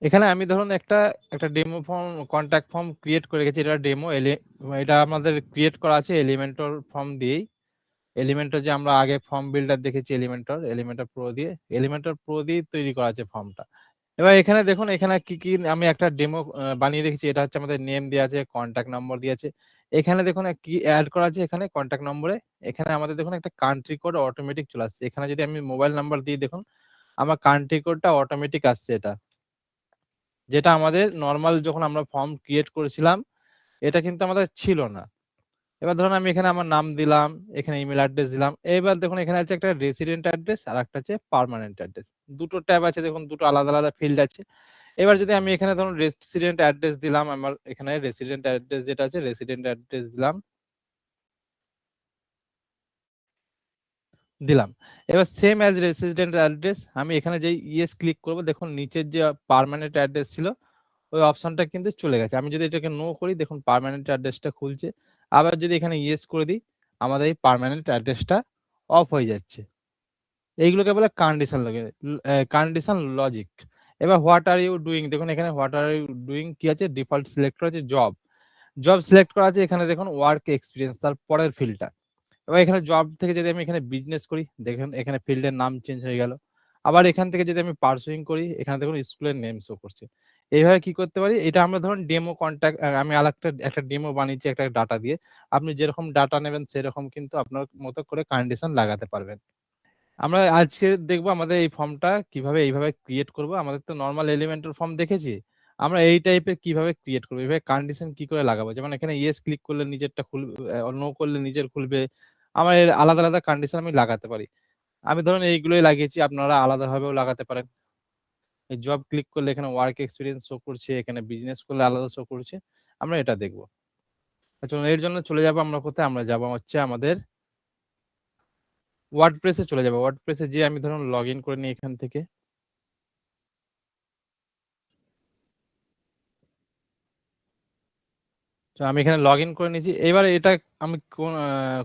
এখানে আমি ধরুন একটা demo form, contact form create করে রেখেছি। এটা ডেমো এটা আমাদের ক্রিয়েট করা আছে এলিমেন্টর ফর্ম দিয়েই। এলিমেন্টর যে আমরা আগে ফর্ম বিল্ডার দেখেছি এলিমেন্টর প্রো দিয়ে, এলিমেন্টর প্রো দিয়ে তৈরি করা আছে ফর্মটা। এবার এখানে দেখুন, এখানে কি কি আমি একটা ডেমো বানিয়ে রেখেছি। এটা হচ্ছে আমাদের নেম দেওয়া আছে, কন্ট্যাক্ট নম্বর দেওয়া আছে। এখানে দেখুন কি অ্যাড করা আছে এখানে কন্ট্যাক্ট নম্বরে। এখানে আমাদের দেখুন একটা কান্ট্রি কোড অটোমেটিক চলে আসছে। এখানে যদি আমি মোবাইল নাম্বার দিই, দেখুন আমার কান্ট্রি কোডটা অটোমেটিক আসছে এটা, যেটা আমাদের নরমাল যখন আমরা ফর্ম ক্রিয়েট করেছিলাম এটা কিন্তু আমাদের ছিল না। এবার ধরুন আমি এখানে আমার নাম দিলাম, এখানে ইমেল অ্যাড্রেস দিলাম। এবার দেখুন এখানে আছে একটা রেসিডেন্ট অ্যাড্রেস আর একটা আছে পার্মানেন্ট অ্যাড্রেস। দুটো ট্যাব আছে, দেখুন দুটো আলাদা আলাদা ফিল্ড আছে। এবার যদি আমি এখানে ধরুন রেসিডেন্ট অ্যাড্রেস দিলাম, আমার এখানে রেসিডেন্ট অ্যাড্রেস যেটা আছে রেসিডেন্ট অ্যাড্রেস দিলাম। এবার সেম অ্যাজ রেসিডেন্ট অ্যাড্রেস আমি এখানে যে ইয়েস ক্লিক করব, দেখুন নিচের যে পার্মানেন্ট অ্যাড্রেস ছিল ওই অপশনটা কিন্তু চলে গেছে। আমি যদি এটাকে নো করি, দেখুন পার্মানেন্ট অ্যাড্রেসটা খুলছে। আবার যদি এখানে ইয়েস করে দিই, আমাদের এই পার্মানেন্ট অ্যাড্রেসটা অফ হয়ে যাচ্ছে। এইগুলোকে বলে কন্ডিশন লজিক। এবার হোয়াট আর ইউ ডুইং, দেখুন এখানে হোয়াট আর ইউ ডুইং কি আছে, ডিফল্ট সিলেক্ট করা আছে জব। জব সিলেক্ট করা আছে, এখানে দেখুন ওয়ার্ক এক্সপিরিয়েন্স তার পরের ফিল্ডটা। এবার এখানে জব থেকে যদি আমি এখানে বিজনেস করি, দেখুন এখানে ফিল্ডের নাম চেঞ্জ হয়ে গেল। আবার এখান থেকে যদি আমি পার্সুইং করি, এখানে দেখুন স্কুলের নেম শো করছে। এইভাবে কি করতে পারি, এটা আমরা ধরুন ডেমো কন্ট্যাক্ট, আমি একটা ডেমো বানিয়েছি একটা ডাটা দিয়ে। আপনি যেরকম ডাটা নেবেন সেরকম কিন্তু আপনার মতো করে কন্ডিশন লাগাতে পারবেন। আমরা আজকে দেখবো আমাদের এই ফর্মটা কিভাবে এইভাবে ক্রিয়েট করব। আমাদের তো নরমাল এলিমেন্টাল ফর্ম দেখেছি, আমরা এই টাইপের কিভাবে ক্রিয়েট করবো, এইভাবে কন্ডিশন কি করে লাগাবো। যেমন এখানে ইয়েস ক্লিক করলে নিজেরটা খুলবে, নো করলে নিজের খুলবে। আমার এর আলাদা আলাদা কন্ডিশন আমি লাগাতে পারি। আমি ধরুন এইগুলোই লাগিয়েছি, আপনারা আলাদাভাবেও লাগাতে পারেন। এই জব ক্লিক করলে এখানে ওয়ার্ক এক্সপিরিয়েন্স শো করছে, এখানে বিজনেস করলে আলাদা শো করছে। আমরা এটা দেখবো। চলুন এর জন্য চলে যাবো আমরা কোথায়, আমরা যাবো হচ্ছে আমাদের ওয়ার্ডপ্রেসে চলে যাবো। ওয়ার্ডপ্রেসে যে আমি ধরুন লগ ইন করে নিই এখান থেকে। তো আমি এখানে লগ ইন করে নিয়েছি। এবার এটা আমি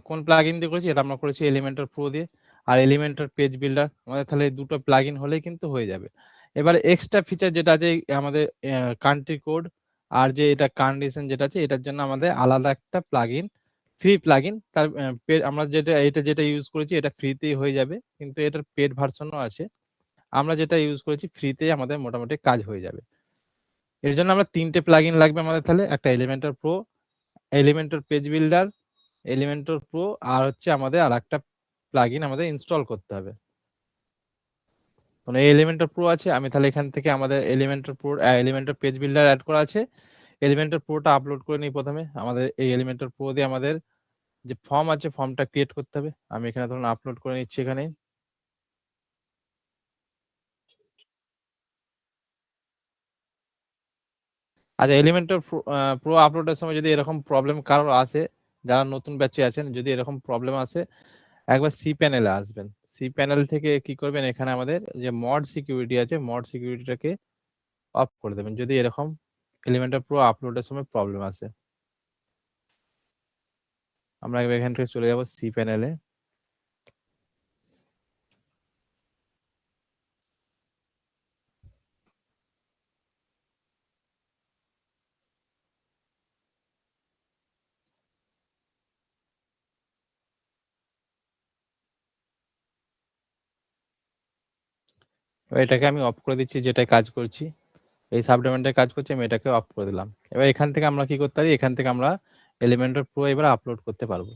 কোন প্লাগ ইন দিয়ে করেছি, এটা আমরা করেছি এলিমেন্টর প্রো দিয়ে আর এলিমেন্টর পেজ বিল্ডার। আমাদের তাহলে এই দুটো প্লাগ ইন হলেই কিন্তু হয়ে যাবে। এবার এক্সট্রা ফিচার যেটা আছে আমাদের কান্ট্রি কোড আর যে এটা কন্ডিশন যেটা আছে, এটার জন্য আমাদের আলাদা একটা plug in, free plug in. তার আমরা যেটা ইউজ করেছি এটা ফ্রিতেই হয়ে যাবে, কিন্তু এটার পেড ভার্সনও আছে। আমরা যেটা ইউজ করেছি ফ্রিতেই আমাদের মোটামুটি কাজ হয়ে যাবে। এর জন্য আমরা তিনটে প্লাগ ইন লাগবে আমাদের, তাহলে একটা Elementor pro, Elementor page builder, Elementor pro, আর হচ্ছে আমাদের আরেকটা প্লাগইন আমাদের ইনস্টল করতে হবে। মানে এলিমেন্টর প্রো আছে, আমি তাহলে এখান থেকে আমাদের Elementor pro, Elementor page builder add করা আছে। এলিমেন্টর প্রোটা আপলোড করে নিই প্রথমে। আমাদের এই এলিমেন্টর প্রো দিয়ে আমাদের যে ফর্ম আছে ফর্মটা ক্রিয়েট করতে হবে। আমি এখানে ধরুন আপলোড করে নিচ্ছি এখানে। আচ্ছা, এলিমেন্টর প্রো আপলোডের সময় যদি এরকম প্রবলেম কারোর আসে, যারা নতুন ব্যাচে আছেন, যদি এরকম প্রবলেম আসে একবার সি প্যানেলে আসবেন। সি প্যানেল থেকে কি করবেন, এখানে আমাদের যে মড সিকিউরিটি আছে, মড সিকিউরিটিটাকে অফ করে দেবেন যদি এরকম এলিমেন্টর প্রো আপলোডের সময় প্রবলেম আসে। আমরা এখান থেকে চলে যাব সি প্যানেলে। এটাকে আমি অফ করে দিচ্ছি, যেটা কাজ করছি এই সাবডোমেনটায় কাজ করছি, আমি এটাকে অফ করে দিলাম। এবার এখান থেকে আমরা কি করতে পারি, এখান থেকে আমরা এলিমেন্টর প্রো এবার আপলোড করতে পারবো।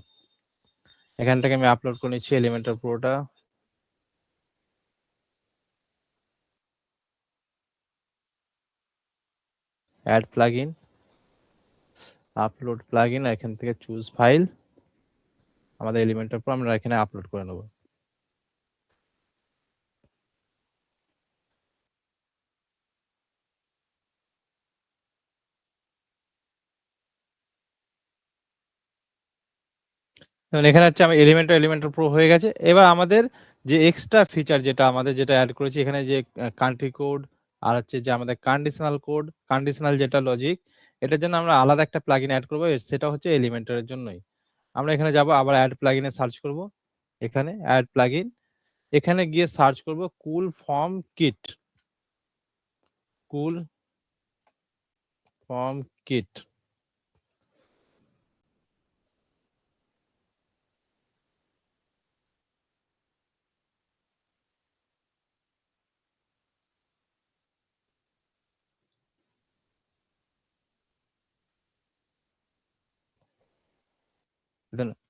এখান থেকে আমি আপলোড করে নিচ্ছি এলিমেন্টর প্রোটা। অ্যাড প্লাগইন, আপলোড প্লাগইন, এখান থেকে চুজ ফাইল, আমাদের এলিমেন্টর প্রো আমরা এখানে আপলোড করে নেব। এখানে হচ্ছে আমি এলিমেন্টর প্রো হয়ে গেছে। এবার আমাদের যে এক্সট্রা ফিচার যেটা অ্যাড করেছি এখানে, যে কান্ট্রি কোড আর হচ্ছে যে আমাদের কন্ডিশনাল কোড, কন্ডিশনাল যেটা লজিক, এটার জন্য আমরা আলাদা একটা প্লাগইন অ্যাড করব। সেটা হচ্ছে এলিমেন্টরের জন্যই। আমরা এখানে যাব, আবার অ্যাড প্লাগইনে সার্চ করব। এখানে অ্যাড প্লাগইন, এখানে গিয়ে সার্চ করব কুল ফর্ম কিট। কুল ফর্ম কিট।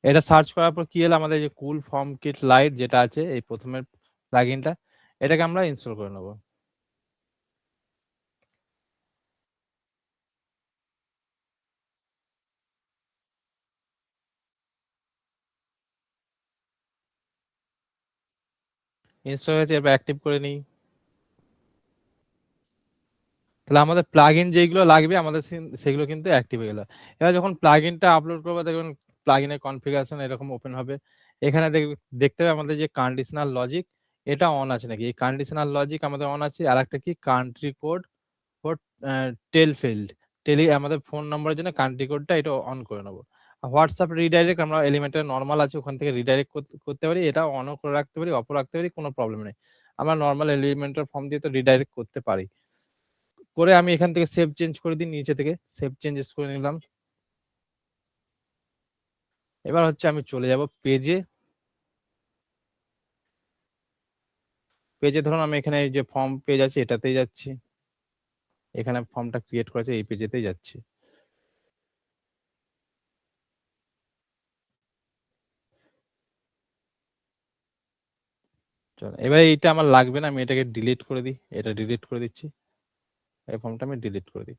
এটা সার্চ করার পর কি এলো, আমাদের যে কুল ফর্ম কিট লাইট যেটা আছে এই প্রথমের প্লাগইনটা, এটাকে আমরা ইনস্টল করে নেব। ইনস্টল হয়েছে, এবার অ্যাক্টিভ করে নিই। তাহলে আমাদের প্লাগইন যেগুলো লাগবে আমাদের সেগুলো কিন্তু অ্যাক্টিভ হয়ে গেল। এবার যখন প্লাগইনটা আপলোড করবো দেখবেন প্লাগইনের কনফিগারেশন এরকম ওপেন হবে। এখানে দেখতে হবে আমাদের যে কন্ডিশনাল লজিক এটা অন আছে নাকি। এই কন্ডিশনাল লজিক আমাদের অন আছে। আর একটা কি country code for tel field, tele আমাদের ফোন নম্বরের জন্য কান্ট্রি কোডটা এটা অন করে নেবো। হোয়াটসঅ্যাপ রিডাইরেক্ট আমরা এলিমেন্টের নর্মাল আছে ওখান থেকে রিডাইরেক্ট করতে পারি, এটা অনও করে রাখতে পারি অফও রাখতে পারি, কোনো প্রবলেম নেই। আমরা নর্মাল এলিমেন্টের ফর্ম দিয়ে তো রিডাইরেক্ট করতে পারি। করে আমি এখান থেকে সেভ চেঞ্জ করে দিই, নিচে থেকে সেভ চেঞ্জেস করে নিলাম। এবার হচ্ছে আমি চলে যাব পেজে। পেজে ধরুন আমি এখানে এই যে ফর্ম পেজ আছে এটাতেই যাচ্ছি, এখানে ফর্মটা ক্রিয়েট করেছে এই পেজেতেই যাচ্ছি। চলো এবার এইটা আমার লাগবে না, আমি এটাকে ডিলিট করে দিই, এটা ডিলিট করে দিচ্ছি, এই ফর্মটা আমি ডিলিট করে দিই।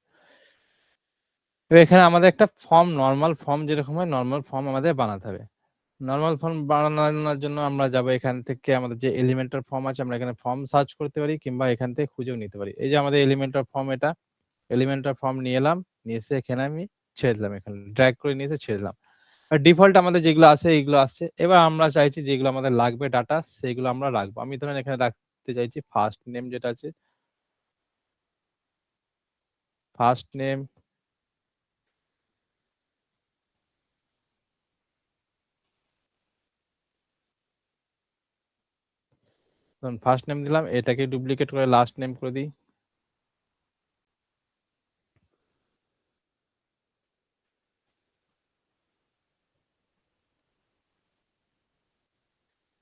এবার এখানে আমাদের একটা ফর্ম, নর্মাল ফর্ম যেরকম হয় নর্মাল ফর্ম আমাদের বানাতে হবে। নর্মাল ফর্ম বানানোর জন্য আমরা যাব এখান থেকে আমাদের যে এলিমেন্টার ফর্ম আছে আমরা এখানে ফর্ম সার্চ করতে পারি কিংবা এখান থেকে খুঁজেও নিতে পারি। এই যে আমাদের এলিমেন্টার ফর্ম, এটা এলিমেন্টার ফর্ম নিয়ে এলাম, নিয়ে এসে এখানে আমি ছেড়ে দিলাম, এখানে ড্র্যাগ করে নিয়ে এসে ছেড়ে দিলাম। আর ডিফল্ট আমাদের যেগুলো আছে এইগুলো আসছে। এবার আমরা চাইছি যেগুলো আমাদের লাগবে ডাটা সেগুলো আমরা রাখবো। আমি ধরেন এখানে রাখতে চাইছি ফার্স্ট নেম যেটা আছে, ফার্স্ট নেম, ফার্স্ট নেম দিলাম, এটাকে ডুপ্লিকেট করে লাস্ট নেম করে দিই।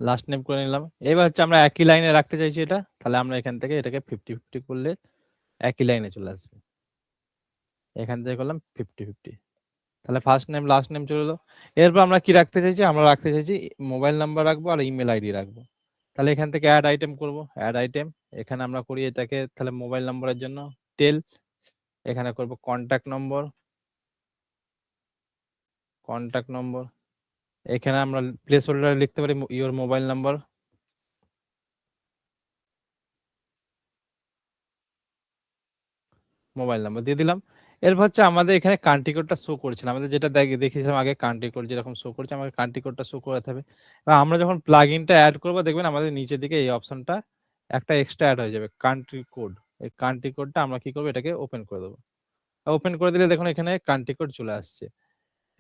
লাস্ট নেম করে নিলাম। এবার হচ্ছে আমরা একই লাইনে রাখতে চাইছি এটা, তাহলে আমরা এখান থেকে এটাকে 50-50 করলে একই লাইনে চলে আসবে। এখান থেকে করলাম 50-50, তাহলে ফার্স্ট নেম লাস্ট নেম চলে এলো। এরপর আমরা কি রাখতে চাইছি, আমরা রাখতে চাইছি মোবাইল নাম্বার রাখবো আর ইমেল আইডি রাখবো। তাহলে এখান থেকে অ্যাড আইটেম করব, অ্যাড আইটেম এখানে আমরা করি এটাকে, তাহলে মোবাইল নাম্বারের জন্য টেল, এখানে করব কন্ট্যাক্ট নম্বর, কন্ট্যাক্ট নম্বর এখানে আমরা প্লেস হোল্ডারে লিখতে পারি your mobile number, mobile number দিয়ে দিলাম। এরপর হচ্ছে আমাদের এখানে কান্ট্রি কোডটা শো করছিল, আমাদের যেটা দেখিয়েছিলাম আগে কান্ট্রি কোড যেরকম শো করছে আমাদের কান্ট্রি কোডটা শো করাতে হবে। এবার আমরা যখন প্লাগইনটা অ্যাড করব দেখবেন আমাদের নিচের দিকে এই অপশনটা একটা এক্সট্রা অ্যাড হয়ে যাবে কান্ট্রি কোড। এই কান্ট্রি কোডটা আমরা কি করবো, এটাকে ওপেন করে দেবো। ওপেন করে দিলে দেখুন এখানে কান্ট্রি কোড চলে আসছে।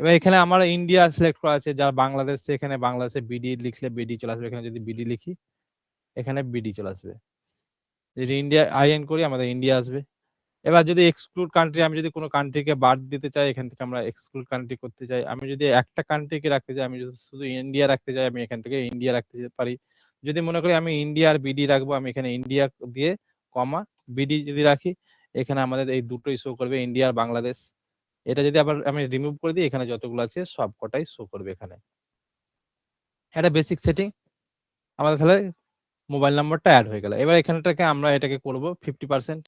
এবার এখানে আমার ইন্ডিয়া সিলেক্ট করা আছে, যার বাংলাদেশ এখানে বাংলাদেশে বিডি লিখলে বিডি চলে আসবে, এখানে যদি বিডি লিখি এখানে বিডি চলে আসবে। যদি ইন্ডিয়া আইএন করি আমাদের ইন্ডিয়া আসবে। এবার যদি এক্সক্লুড কান্ট্রি, আমি যদি কোনো কান্ট্রিকে বাদ দিতে চাই এখান থেকে আমরা এক্সক্লুড কান্ট্রি করতে চাই, আমি যদি একটা কান্ট্রিকে রাখতে চাই, আমি যদি শুধু ইন্ডিয়া রাখতে চাই আমি এখান থেকে ইন্ডিয়া রাখতে পারি। যদি মনে করি আমি ইন্ডিয়া আর বিডি রাখবো আমি এখানে ইন্ডিয়া দিয়ে কমা বিডি যদি রাখি এখানে আমাদের এই দুটোই শো করবে, ইন্ডিয়া আর বাংলাদেশ। এটা যদি আবার আমি রিমুভ করে দিই এখানে যতগুলো আছে সব কটাই শো করবে এখানে। এটা বেসিক সেটিং আমাদের, তাহলে মোবাইল নাম্বারটা অ্যাড হয়ে গেল। এবার এখানটাকে আমরা এটাকে করব 50%।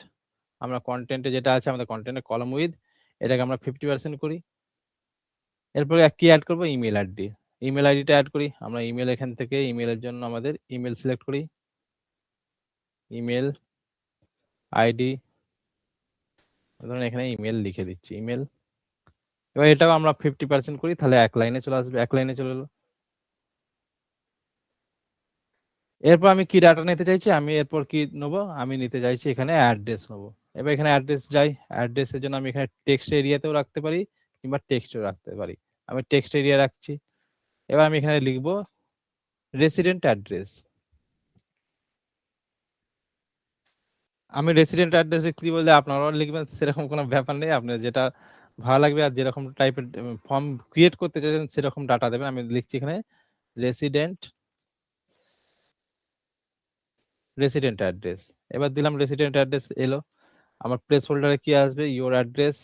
আমরা কন্টেন্টে যেটা আছে আমাদের কন্টেন্টে কলাম উইথ এটাকে আমরা 50% করি। এরপরে কি অ্যাড করব, ইমেল আইডি, ইমেল আইডিটা অ্যাড করি। আমরা ইমেল এখান থেকে ইমেলের জন্য আমাদের ইমেল সিলেক্ট করি, ইমেল আইডি ধরুন এখানে ইমেল লিখে দিচ্ছি ইমেল। এবার এটাও আমরা 50% করি, তাহলে এক লাইনে চলে আসবে, এক লাইনে চলে এলো। এরপর আমি কি ডাটা নিতে চাইছি, আমি এরপর কি নেবো, আমি নিতে চাইছি এখানে অ্যাড্রেস নেবো। এবার এখানে অ্যাড্রেস যাই, অ্যাড্রেসের জন্য আমি এখানে টেক্সট এরিয়াতেও রাখতে পারি কিংবা টেক্সটও রাখতে পারি, আমি টেক্সট এরিয়া রাখছি। এবার আমি এখানে লিখবো রেসিডেন্ট অ্যাড্রেস। আমি রেসিডেন্ট অ্যাড্রেসে কি বললে আপনারাও লিখবেন সেরকম কোনো ব্যাপার নেই। আপনার যেটা ভালো লাগবে আর যেরকম টাইপের ফর্ম ক্রিয়েট করতে চাইছেন সেরকম ডাটা দেবেন। আমি লিখছি এখানে রেসিডেন্ট অ্যাড্রেস। এবার দিলাম রেসিডেন্ট অ্যাড্রেস এলো। আমার প্লেস হোল্ডারে কি আসবে? Your address.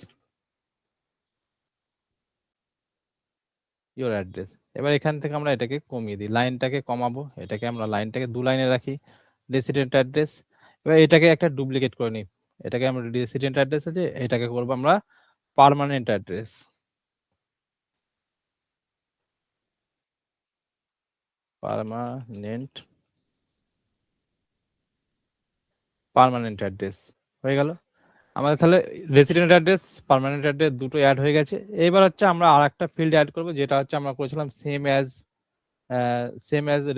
এবার এখান থেকে আমরা এটাকে কমিয়ে দিই। লাইনটাকে কমাবো। এটাকে আমরা লাইনটাকে 2 লাইনে রাখি। Resident address. এবার এটাকে একটা ডুপ্লিকেট করে নিই। এটাকে আমরা রেসিডেন্ট অ্যাড্রেস আছে, এটাকে করব আমরা পার্মানেন্ট অ্যাড্রেস। পার্মানেন্ট অ্যাড্রেস হয়ে গেল। আমাদের তাহলে রেসিডেন্ট অ্যাড্রেস, পার্মানেন্ট অ্যাড্রেস দুটো অ্যাড হয়ে গেছে। এবার হচ্ছে আমরা আরেকটা ফিল্ড অ্যাড করব, যেটা হচ্ছে আমরা করেছিলাম সেম অ্যাজ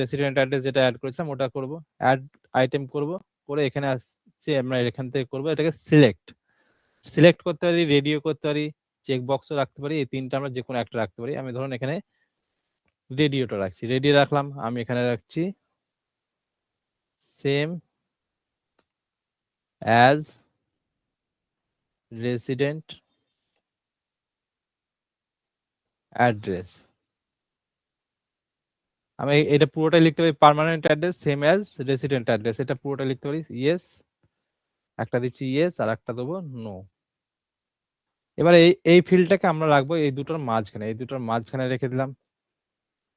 রেসিডেন্ট অ্যাড্রেস, যেটা অ্যাড করেছিলাম ওটা করব। অ্যাড আইটেম করব, করে এখানে আসছে আমরা এখান থেকে করব এটাকে সিলেক্ট করতে পারি, রেডিও করতে পারি, চেক বক্সও রাখতে পারি। এই তিনটা আমরা যে কোনো একটা রাখতে পারি। আমি ধরুন এখানে রেডিওটা রাখছি, রেডিও রাখলাম। আমি এখানে রাখছি সেম অ্যাজ রেসিডেন্ট অ্যাড্রেস। আমি এটা পুরোটাই লিখতে পারি permanent address same as resident address, এটা পুরোটা লিখতে পারি ইয়েস। একটা দিচ্ছি ইয়েস আর একটা দেবো নো। এবার এই ফিল্ডটাকে আমরা রাখবো এই দুটোর মাঝখানে, রেখে দিলাম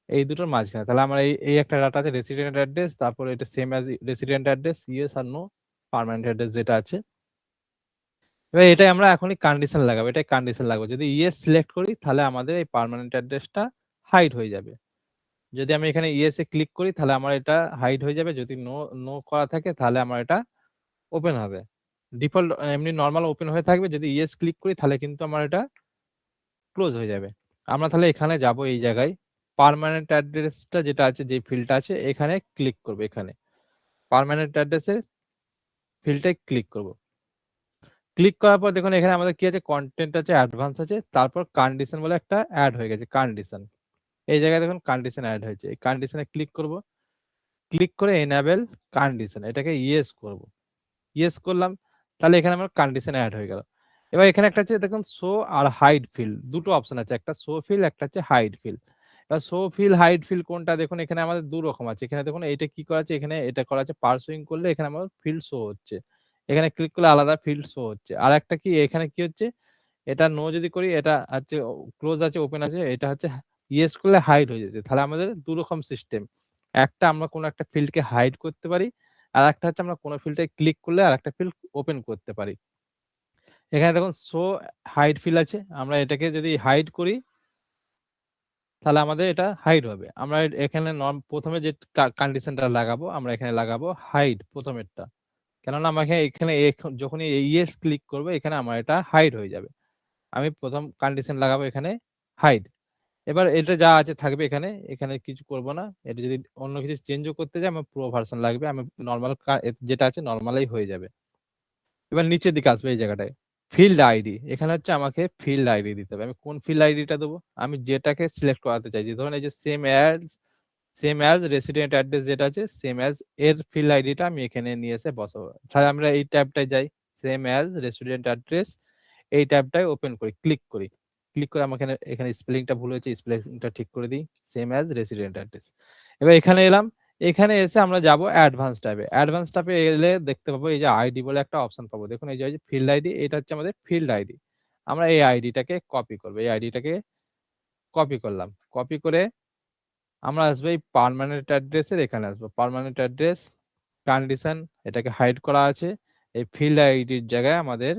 এই দুটোর মাঝখানে। তাহলে আমার এই একটা ডাটা আছে রেসিডেন্ট অ্যাড্রেস, তারপর এটা same as resident address yes আর নো, পার্মানেন্ট অ্যাড্রেস যেটা আছে। এবার এটাই আমরা এখনই কন্ডিশন লাগাবো, এটাই কন্ডিশন লাগাবো। যদি ইয়েস সিলেক্ট করি তাহলে আমাদের এই পার্মানেন্ট অ্যাড্রেসটা হাইড হয়ে যাবে। যদি আমি এখানে ইয়েস এ ক্লিক করি তাহলে আমার এটা হাইড হয়ে যাবে। যদি নো নো করা থাকে তাহলে আমার এটা ওপেন হবে। ডিফল্ট এমনি নরমাল ওপেন হয়ে থাকবে। যদি ইয়েস ক্লিক করি তাহলে কিন্তু আমার এটা ক্লোজ হয়ে যাবে। আমরা তাহলে এখানে যাব, এই জায়গায় পার্মানেন্ট অ্যাড্রেসটা যেটা আছে, যে ফিল্ডটা আছে এখানে ক্লিক করব। এখানে পার্মানেন্ট অ্যাড্রেসের ফিল্ডে ক্লিক করব। ক্লিক করার পর দেখুন এখানে আমাদের কি আছে, কন্টেন্ট আছে, অ্যাডভান্স আছে, তারপর কন্ডিশন বলে একটা অ্যাড হয়ে গেছে কন্ডিশন। এই জায়গায় দেখুন কন্ডিশন অ্যাড হয়েছে, এই কন্ডিশনে ক্লিক করব। ক্লিক করে এনাবেল কন্ডিশন, এটাকে ইয়েস করব। ইয়েস করলাম, তাহলে এখানে আমার কন্ডিশন অ্যাড হয়ে গেল। এবার এখানে একটা আছে দেখুন শো আর হাইড ফিল্ড, দুটো অপশন আছে, একটা শো ফিল্ড একটা হচ্ছে হাইড ফিল্ড। এবার শো ফিল্ড হাইড ফিল্ড কোনটা দেখুন এখানে আমাদের দু রকম আছে। এখানে দেখুন এটা কি করা আছে, এখানে এটা করা আছে পার্সুইং করলে এখানে আমার ফিল্ড শো হচ্ছে, এখানে ক্লিক করলে আলাদা ফিল্ড শো হচ্ছে। আর একটা কি এখানে কি হচ্ছে, এটা নো যদি করি এটা হচ্ছে ক্লোজ আছে ওপেন আছে, এটা হচ্ছে ইয়েস করলে হাইড হয়ে যাচ্ছে। তাহলে আমাদের দু রকম সিস্টেম, একটা আমরা কোনো একটা ফিল্ডকে হাইড করতে পারি, আর একটা হচ্ছে আমরা কোনো ফিল্ডে ক্লিক করলে আর একটা ফিল্ড ওপেন করতে পারি। এখানে দেখুন শো হাইড ফিল্ড আছে, আমরা এটাকে যদি হাইড করি তাহলে আমাদের এটা হাইড হবে। আমরা এখানে প্রথমে যে কন্ডিশনটা লাগাবো, আমরা এখানে লাগাবো হাইড প্রথমেরটা, কেননা আমাকে এখানে যখনই ইয়েস ক্লিক করবো এখানে আমার এটা হাইড হয়ে যাবে। আমি প্রথম কন্ডিশন লাগাবো এখানে হাইড। এবার এটা যা আছে থাকবে এখানে, এখানে কিছু করব না। এটা যদি অন্য কিছু চেঞ্জও করতে যাই আমার প্রো ভার্সন লাগবে, আমি নরমাল যেটা আছে নরমালাই হয়ে যাবে। এবার নিচের দিকে আসবে এই জায়গাটায় ফিল্ড আইডি, এখানে হচ্ছে আমাকে ফিল্ড আইডি দিতে হবে। আমি কোন ফিল্ড আইডিটা দেবো, আমি যেটাকে সিলেক্ট করাতে চাইছি, ধরুন এই যে সেম অ্যাজ রেসিডেন্ট অ্যাড্রেস যেটা আছে সেম অ্যাজ এর ফিল্ড আইডিটা আমি এখানে নিয়ে এসে বসাবো। তাহলে আমরা এই ট্যাবটায় যাই, সেম অ্যাজ রেসিডেন্ট অ্যাড্রেস, এই ট্যাবটায় ওপেন করি, ক্লিক করি। ক্লিক করে আমাকে এখানে স্পেলিংটা ভুল হয়েছে, স্পেলিংটা ঠিক করে দিই, সেম অ্যাজ রেসিডেন্ট অ্যাড্রেস। এবার এখানে এলাম, এখানে এসে আমরা যাব অ্যাডভান্স ট্যাবে। অ্যাডভান্স ট্যাবে এলে দেখতে পাবো এই যে আইডি বলে একটা অপশন পাবো। দেখুন এই যে ফিল্ড আইডি, এটা হচ্ছে আমাদের ফিল্ড আইডি। আমরা এই আইডিটাকে কপি করব, এই আইডিটাকে কপি করলাম। কপি করে আমরা আসবো এই পার্মানেন্ট অ্যাড্রেসের এখানে আসবো, পার্মানেন্ট অ্যাড্রেস কন্ডিশন, এটাকে হাইড করা আছে। এই ফিল্ড আইডির জায়গায় আমাদের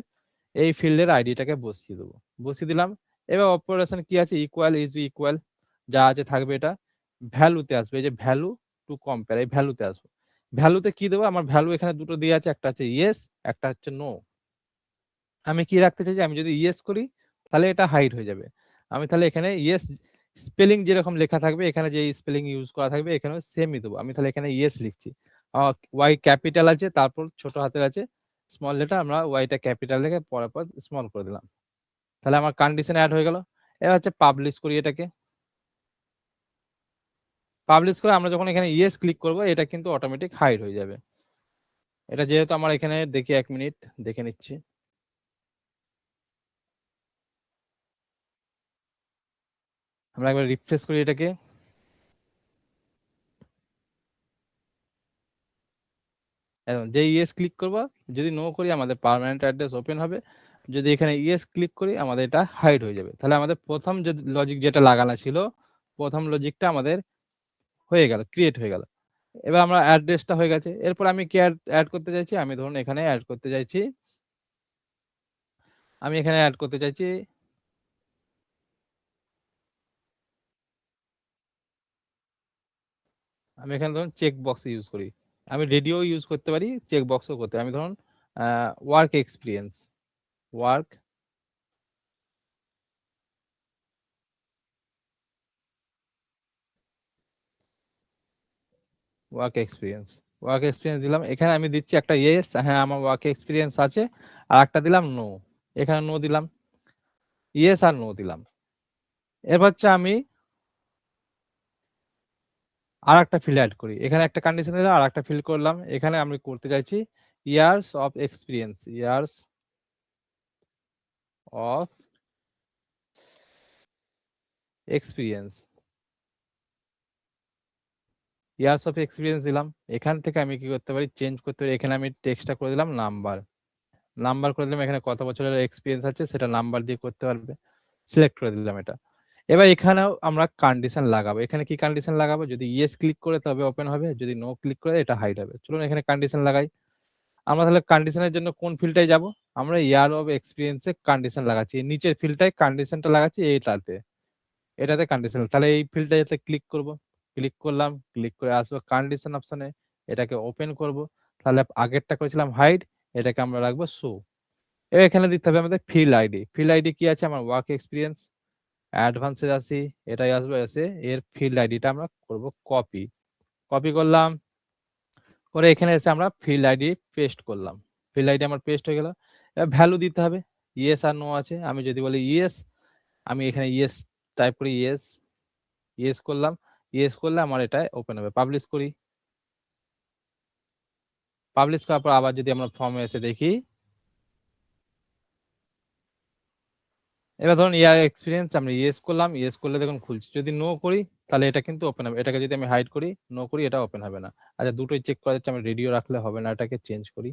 এই ফিল্ডের আইডিটাকে বসিয়ে দেবো, বসিয়ে দিলাম। এবার অপারেশন কি আছে, ইকুয়াল ইজ ইকুয়াল যা আছে থাকবে, এটা ভ্যালুতে আসবে, এই যে ভ্যালু টু কম্পেয়ার, এই ভ্যালুতে আসবে। ভ্যালুতে কি দেবো, আমার ভ্যালু এখানে দুটো দিয়ে আছে, একটা হচ্ছে ইয়েস একটা হচ্ছে নো। আমি কি রাখতে চাইছি, আমি যদি ইয়েস করি তাহলে এটা হাইড হয়ে যাবে। আমি তাহলে এখানে ইয়েস স্পেলিং যেরকম লেখা থাকবে এখানে যে স্পেলিং ইউজ করা থাকবে এখানে সেমই দেবো। আমি তাহলে এখানে ইয়েস লিখছি, ওয়াই ক্যাপিটাল আছে, তারপর ছোট হাতের আছে স্মল লেটার, আমরা ওয়াইটা ক্যাপিটাল লিখে পরে পর স্মল করে দিলাম। তাহলে আমার কন্ডিশন অ্যাড হয়ে গেল। এবার হচ্ছে পাবলিশ করি, এটাকে পাবলিশ করে আমরা যখন এখানে ইয়েস ক্লিক করব এটা কিন্তু অটোমেটিক হাইড হয়ে যাবে। এটা যেহেতু আমার এখানে দেখি 1 মিনিট দেখে নিচ্ছি। আমরা একবার রিফ্রেশ করি এটাকে। এখন যে ইয়েস ক্লিক করব, যদি নো করি আমাদের পার্মানেন্ট অ্যাড্রেস ওপেন হবে। যদি এখানে ইয়েস ক্লিক করি আমাদের এটা হাইড হয়ে যাবে। তাহলে আমাদের প্রথম যে লজিক যেটা লাগানো ছিল, প্রথম লজিকটা আমাদের হয়ে গেল, ক্রিয়েট হয়ে গেল। এবার আমরা অ্যাড্রেসটা হয়ে গেছে। এরপর আমি কি অ্যাড করতে চাইছি, আমি ধরুন এখানে অ্যাড করতে চাইছি, আমি এখানে অ্যাড করতে চাইছি আমি এখানে ধরুন চেক বক্স ইউজ করি। আমি রেডিও ইউজ করতে পারি, চেক বক্সও করতে পারি। আমি ধরুন work experience, work work experience, work experience দিলাম। এখানে আমি দিচ্ছি একটা ইয়েস, হ্যাঁ আমার ওয়ার্ক এক্সপিরিয়েন্স আছে। আর একটা দিলাম নো, এখানে নো দিলাম, ইয়েস আর নো দিলাম। এরপর হচ্ছে আমি আর একটা ফিল্ড অ্যাড করি। এখানে একটা কন্ডিশন দিলাম, আর একটা ফিল্ড করলাম। এখানে আমি করতে চাইছি years of experience, years of experience, years of experience দিলাম। এখান থেকে আমি কি করতে পারি, চেঞ্জ করতে পারি। এখানে আমি টেক্সটটা করে দিলাম নাম্বার, নাম্বার করে দিলাম। এখানে কত বছরের এক্সপিরিয়েন্স আছে সেটা নাম্বার দিয়ে করতে পারবে, সিলেক্ট করে দিলাম এটা। এবার এখানেও আমরা কন্ডিশন লাগাবো। এখানে কি কন্ডিশন লাগাবো, যদি ইয়েস ক্লিক করে তবে ওপেন হবে, যদি নো ক্লিক করে এটা হাইড হবে। চলুন এখানে কন্ডিশন লাগাই। আমরা তাহলে কন্ডিশনের জন্য কোন ফিল্ডটাই যাব, আমরা ইয়ার অফ এক্সপিরিয়েন্সে কন্ডিশন লাগাচ্ছি। নিচের ফিল্ডটাই কন্ডিশনটা লাগাচ্ছি এইটাতে, এটাতে কন্ডিশন। তাহলে এই ফিল্ডটাতে ক্লিক করব, ক্লিক করলাম, ক্লিক করে আসবো কন্ডিশন অপশনে, এটাকে ওপেন করব। তাহলে আগেরটা করেছিলাম হাইড, এটাকে আমরা রাখবো শো। এখানে দিতে হবে আমাদের ফিল্ড আইডি। ফিল্ড আইডি কি আছে, আমার ওয়ার্ক এক্সপিরিয়েন্স, অ্যাডভান্সে আসি, এটাই আসবে। এসে এর ফিল্ড আইডিটা আমরা করব কপি, কপি করলাম করে এখানে এসে আমরা ফিল্ড আইডি পেস্ট করলাম। ফিল্ড আইডি আমার পেস্ট হয়ে গেল। এবার ভ্যালু দিতে হবে, ইয়েস আর নো আছে। আমি যদি বলি ইয়েস, আমি এখানে ইয়েস টাইপ করি, ইয়েস, ইয়েস করলাম। ইয়েস করলে আমার এটা ওপেন হবে। পাবলিশ করি, পাবলিশ করার পর আবার যদি আমরা ফর্মে এসে দেখি, এবার ধরুন ইয়ার এক্সপিরিয়েন্স আমরা ইয়েস করলাম, ইয়েস করলে দেখুন খুলছে। যদি নো করি তাহলে এটা কিন্তু ওপেন হবে। এটাকে যদি আমি হাইড করি, নো করি, এটা ওপেন হবে না। আচ্ছা দুটোই চেক করা যাচ্ছে, আমি রেডিও রাখলে হবে না, এটাকে চেঞ্জ করি।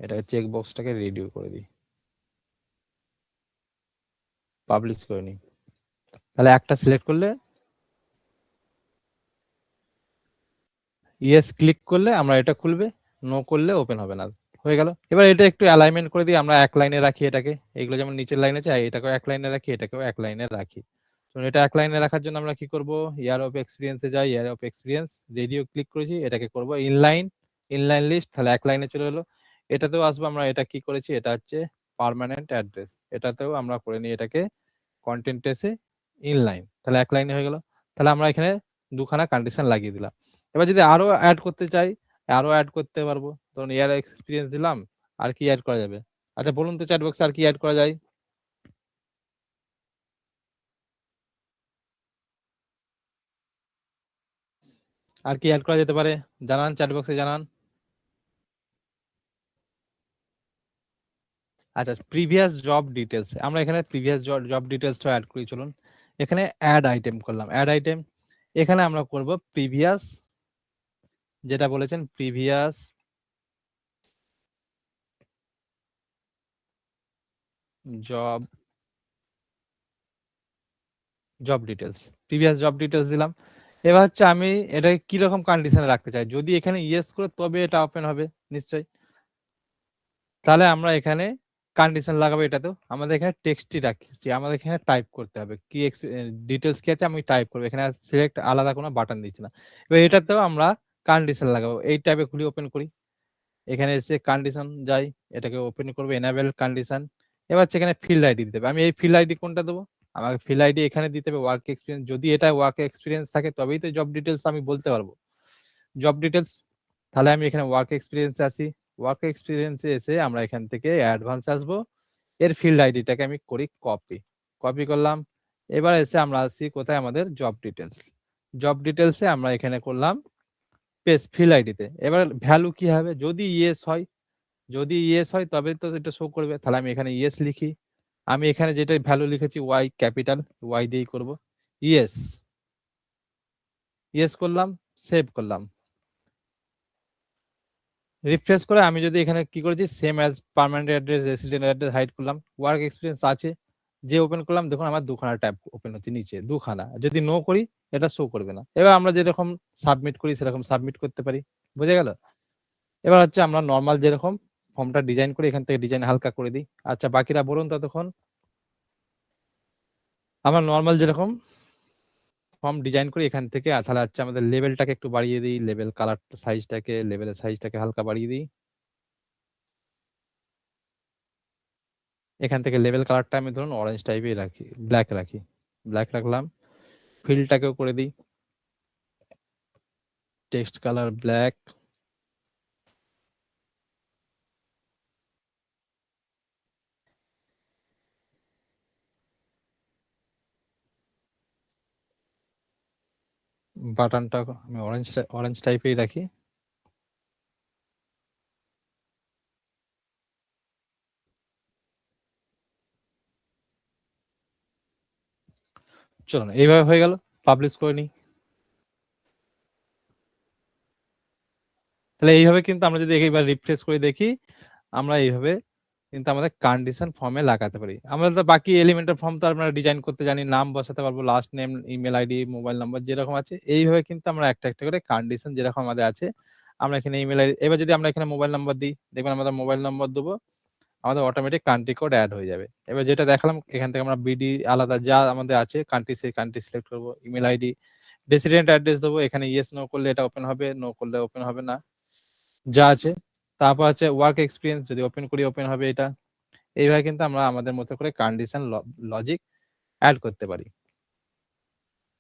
এটাকে চেক বক্সটাকে রেডিও করে দিই, পাবলিশ করে নিই। তাহলে একটা সিলেক্ট করলে, ইয়েস ক্লিক করলে আমরা এটা খুলবে, নো করলে ওপেন হবে না। হয়ে গেল। এবার এটা একটু অ্যালাইনমেন্ট করে দিই, আমরা এক লাইনে রাখি এটাকে। এগুলো যেমন নিচের লাইনে চাই, এটাকেও এক লাইনে রাখি, এটাকেও এক লাইনে রাখি। তো এটা এক লাইনে রাখার জন্য আমরা কি করব, ইয়ার অফ এক্সপিরিয়েন্সে যাই, year of experience radio click করেছি, এটাকে করব ইনলাইন, ইনলাইন লিস্ট। তাহলে এক লাইনে চলে এলো। এটাতেও আসবো, আমরা এটা কি করেছি, এটা হচ্ছে পার্মানেন্ট অ্যাড্রেস, এটাতেও আমরা করে নিই এটাকে কন্টেন্ট এসে ইনলাইন। তাহলে এক লাইনে হয়ে গেল। তাহলে আমরা এখানে দুখানা কন্ডিশন লাগিয়ে দিলাম। এবার যদি আরো অ্যাড করতে চাই, আরো অ্যাড করতে পারবো। ধরুন ইয়ার এক্সপিরিয়েন্স দিলাম, আর কি অ্যাড করা যাবে? আচ্ছা বলুন তো চ্যাট বক্সে আর কি অ্যাড করা যায়? আর কি অ্যাড করা যেতে পারে, জানান চ্যাট বক্সে জানান। আচ্ছা প্রিভিয়াস জব ডিটেলস, আমরা এখানে প্রিভিয়াস জব ডিটেলসটা অ্যাড করি। চলুন এখানে অ্যাড আইটেম করলাম, অ্যাড আইটেম। এখানে আমরা করব প্রিভিয়াস, যেটা বলেছেন previous job, job details, previous job details দিলাম। এবার হচ্ছে আমি এটাকে কি রকম কন্ডিশনে রাখতে চাই, যদি এখানে ইয়েস করে তবে এটা ওপেন হবে নিশ্চয়ই। তাহলে আমরা এখানে কন্ডিশন লাগাবো। এটাতেও আমাদের এখানে টেক্সটই রাখছি, আমাদের এখানে টাইপ করতে হবে কি ডিটেলস কি আছে, আমি টাইপ করবো। এখানে সিলেক্ট আলাদা কোনো বাটন দিচ্ছি না। এবার এটাতেও আমরা কন্ডিশন লাগাবো। এই টাইপে খুলি, ওপেন করি, এখানে এসে কন্ডিশন যাই, এটাকে ওপেন করবো, এনাবেল কন্ডিশন। এবার সেখানে ফিল্ড আইডি দিতে হবে। আমি এই ফিল্ড আইডি কোনটা দেবো, আমাকে ফিল্ড আইডি এখানে দিতে হবে ওয়ার্ক এক্সপিরিয়েন্স। যদি এটা ওয়ার্ক এক্সপিরিয়েন্স থাকে তবেই তো জব ডিটেলস আমি বলতে পারবো, জব ডিটেলস। তাহলে আমি এখানে ওয়ার্ক এক্সপিরিয়েন্সে আসি, ওয়ার্ক এক্সপিরিয়েন্সে এসে আমরা এখান থেকে অ্যাডভান্স আসবো। এর ফিল্ড আইডিটাকে আমি করি কপি, কপি করলাম। এবার এসে আমরা আসি কোথায়, আমাদের জব ডিটেলস। জব ডিটেলসে আমরা এখানে করলাম পেজ ফিল আইডিতে। এবার ভ্যালু কি হবে, যদি ইয়েস হয়, যদি ইয়েস হয় তবে তো এটা শো করবে। তাহলে আমি এখানে ইয়েস লিখি। আমি এখানে যেটা ভ্যালু লিখেছি ওয়াই ক্যাপিটাল, ওয়াই দিয়েই করব। ইয়েস, ইয়েস করলাম, সেভ করলাম। রিফ্রেশ করে আমি যদি এখানে কি করেছি same as permanent address, resident address hide করলাম, ওয়ার্ক এক্সপিরিয়েন্স আছে যে ওপেন করলাম, দেখুন আমার দুখানা ট্যাব ওপেন হচ্ছে নিচে, দুখানা। যদি নো করি এটা শো করবে না। এবার আমরা যেরকম সাবমিট করি সেরকম সাবমিট করতে পারি, বুঝে গেল? এবার হচ্ছে আমরা নর্মাল যেরকম ফর্মটা ডিজাইন করি, এখান থেকে ডিজাইন হালকা করে দিই। আচ্ছা বাকিরা বলুন ততক্ষণ। আমরা নর্মাল যেরকম ফর্ম ডিজাইন করি এখান থেকে, তাহলে হচ্ছে আমাদের লেভেলটাকে একটু বাড়িয়ে দিই, লেভেল কালার সাইজটাকে, লেভেলের সাইজটাকে হালকা বাড়িয়ে দিই। এখান থেকে লেভেল কালারটা আমি ধরুন অরেঞ্জ টাইপের রাখি, ব্ল্যাক রাখি, ব্ল্যাক রাখলাম। ফিল্ডটাকেও করে দিই টেক্সট কালার ব্ল্যাক। বাটনটা আমি অরেঞ্জ টাইপেই রাখি। চলুন এইভাবে হয়ে গেল, পাবলিশ করে নিই। তাহলে এইভাবে কিন্তু আমরা যদি এবার রিফ্রেশ করে দেখি, আমরা এইভাবে কিন্তু আমাদের কন্ডিশন ফর্মে লাগাতে পারি। আমরা তো বাকি এলিমেন্টাল ফর্ম তো আমরা ডিজাইন করতে জানি, নাম বসাতে পারবো, last name, email ID, mobile number যেরকম আছে, এইভাবে কিন্তু আমরা একটা একটা করে কন্ডিশন যেরকম আমাদের আছে, আমরা এখানে ইমেল আইডি, এবার যদি আমরা এখানে মোবাইল নাম্বার দিই, দেখবেন আমাদের মোবাইল নাম্বার দেবো, আমাদের অটোমেটিক কান্ট্রি কোড অ্যাড হয়ে যাবে। এবার যেটা দেখালাম এখান থেকে আমরা বিডি আলাদা যা আমাদের আছে কান্ট্রি, সেই কান্ট্রি সিলেক্ট করবো, ইমেল আইডি, রেসিডেন্ট অ্যাড্রেস দেবো, এখানে ইয়েস নো করলে এটা ওপেন হবে, নো করলে ওপেন হবে না, যা আছে। তারপর আছে ওয়ার্ক এক্সপিরিয়েন্স, যদি ওপেন করি ওপেন হবে এটা। এইভাবে কিন্তু আমরা আমাদের মতো করে কন্ডিশন লজিক অ্যাড করতে পারি।